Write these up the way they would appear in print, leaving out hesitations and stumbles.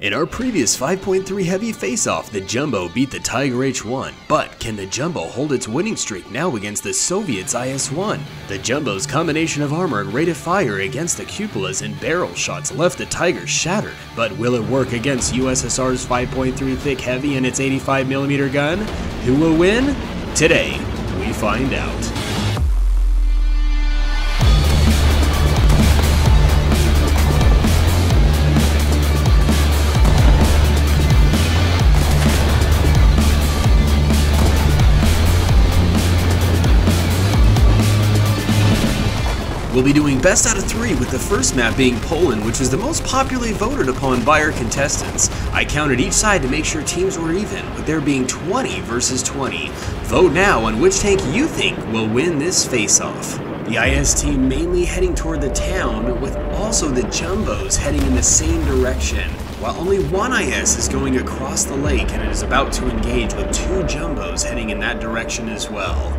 In our previous 5.3 heavy face-off, the Jumbo beat the Tiger H1, but can the Jumbo hold its winning streak now against the Soviets IS-1? The Jumbo's combination of armor and rate of fire against the cupolas and barrel shots left the Tiger shattered, but will it work against USSR's 5.3 thick heavy and its 85mm gun? Who will win? Today, we find out. We'll be doing best out of 3 with the first map being Poland, which was the most popularly voted upon by our contestants. I counted each side to make sure teams were even, with there being 20 versus 20. Vote now on which tank you think will win this face-off. The IS team mainly heading toward the town, with also the Jumbos heading in the same direction, while only one IS is going across the lake and it is about to engage with 2 Jumbos heading in that direction as well.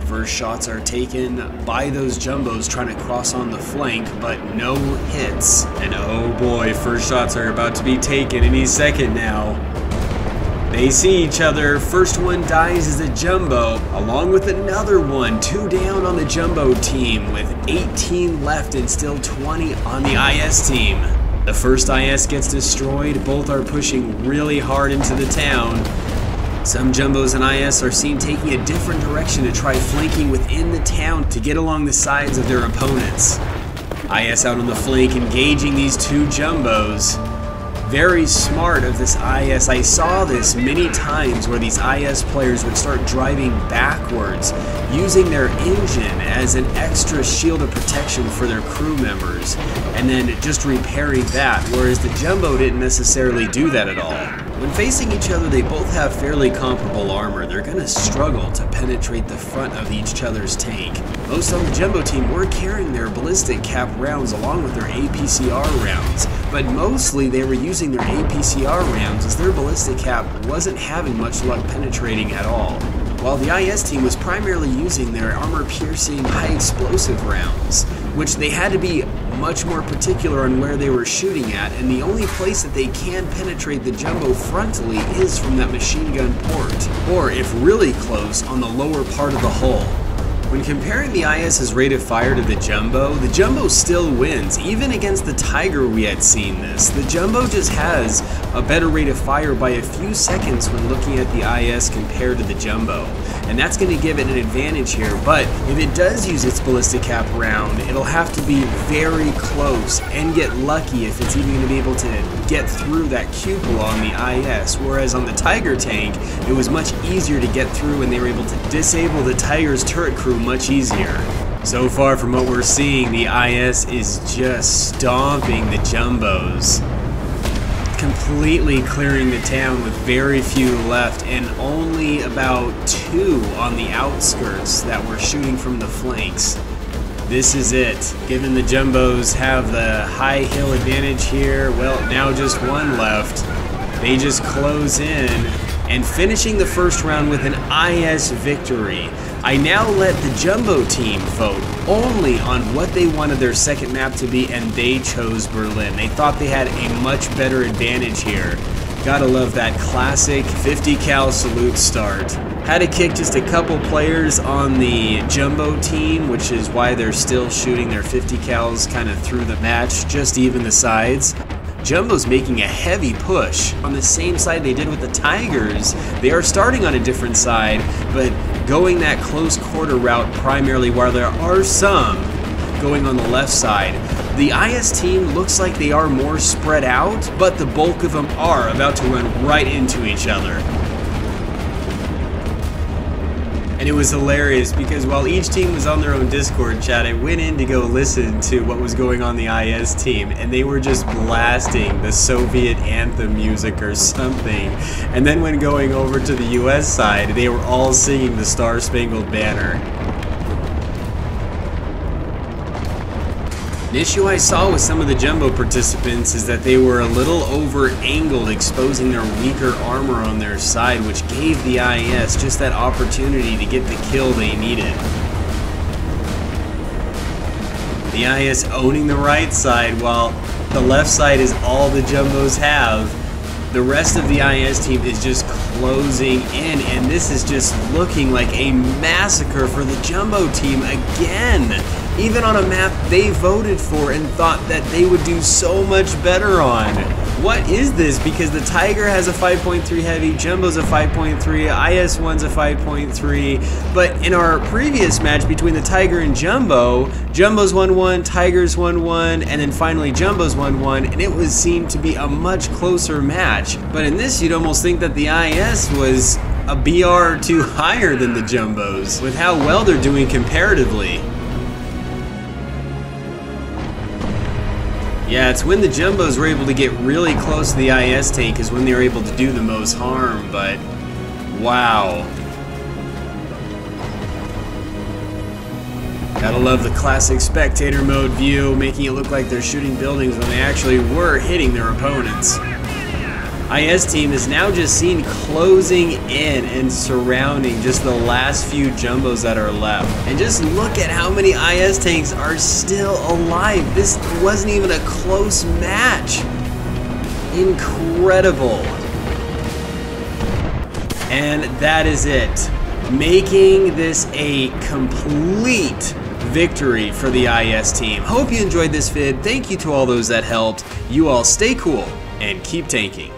First shots are taken by those Jumbos trying to cross on the flank, but no hits. And oh boy, first shots are about to be taken any second now. They see each other. First one dies as a Jumbo, along with another one. 2 down on the Jumbo team, with 18 left and still 20 on the IS team. The first IS gets destroyed. Both are pushing really hard into the town. Some Jumbos and IS are seen taking a different direction to try flanking within the town to get along the sides of their opponents. IS out on the flank engaging these 2 Jumbos. Very smart of this IS. I saw this many times where these IS players would start driving backwards, using their engine as an extra shield of protection for their crew members, and then just repairing that, whereas the Jumbo didn't necessarily do that at all. When facing each other, they both have fairly comparable armor. They're going to struggle to penetrate the front of each other's tank. Most on the Jumbo team were carrying their ballistic cap rounds along with their APCR rounds, but mostly they were using their APCR rounds as their ballistic cap wasn't having much luck penetrating at all, while the IS team was primarily using their armor-piercing, high-explosive rounds, which they had to be much more particular on where they were shooting at, and the only place that they can penetrate the Jumbo frontally is from that machine gun port, or if really close, on the lower part of the hull. When comparing the IS's rate of fire to the Jumbo still wins. Even against the Tiger we had seen this. The Jumbo just has a better rate of fire by a few seconds when looking at the IS compared to the Jumbo. And that's going to give it an advantage here, but if it does use its ballistic cap round, it'll have to be very close and get lucky if it's even going to be able to get through that cupola on the IS, whereas on the Tiger tank, it was much easier to get through and they were able to disable the Tiger's turret crew much easier. So far from what we're seeing, the IS is just stomping the Jumbos, completely clearing the town with very few left and only about 2 on the outskirts that were shooting from the flanks. This is it. Given the Jumbos have the high hill advantage here, well, now just 1 left. They just close in and finishing the first round with an IS victory. I now let the Jumbo team vote only on what they wanted their second map to be, and they chose Berlin. They thought they had a much better advantage here. Gotta love that classic 50 cal salute start. Had to kick just a couple players on the Jumbo team, which is why they're still shooting their 50 cals kind of through the match, just even the sides. Jumbo's making a heavy push on the same side they did with the Tigers. They are starting on a different side, but going that close quarter route primarily, while there are some going on the left side. The IS team looks like they are more spread out, but the bulk of them are about to run right into each other. And it was hilarious because while each team was on their own Discord chat, I went in to go listen to what was going on the IS team, and they were just blasting the Soviet anthem music or something. And then when going over to the US side, they were all singing the Star Spangled Banner. An issue I saw with some of the Jumbo participants is that they were a little over-angled, exposing their weaker armor on their side, which gave the IS just that opportunity to get the kill they needed. The IS owning the right side while The left side is all the Jumbos have. The rest of the IS team is just closing in, and this is just looking like a massacre for the Jumbo team again. Even on a map they voted for and thought that they would do so much better on. What is this? Because the Tiger has a 5.3 heavy, Jumbo's a 5.3, IS-1's a 5.3, but in our previous match between the Tiger and Jumbo, Jumbo's 1-1, Tiger's 1-1, and then finally Jumbo's 1-1, and it was seen to be a much closer match. But in this, you'd almost think that the IS was a BR or two higher than the Jumbos, with how well they're doing comparatively. Yeah, it's when the Jumbos were able to get really close to the IS tank is when they were able to do the most harm, but wow. Gotta love the classic spectator mode view, making it look like they're shooting buildings when they actually were hitting their opponents. IS team is now just seen closing in and surrounding just the last few Jumbos that are left. And just look at how many IS tanks are still alive. This wasn't even a close match. Incredible. And that is it. Making this a complete victory for the IS team. Hope you enjoyed this vid. Thank you to all those that helped. You all stay cool and keep tanking.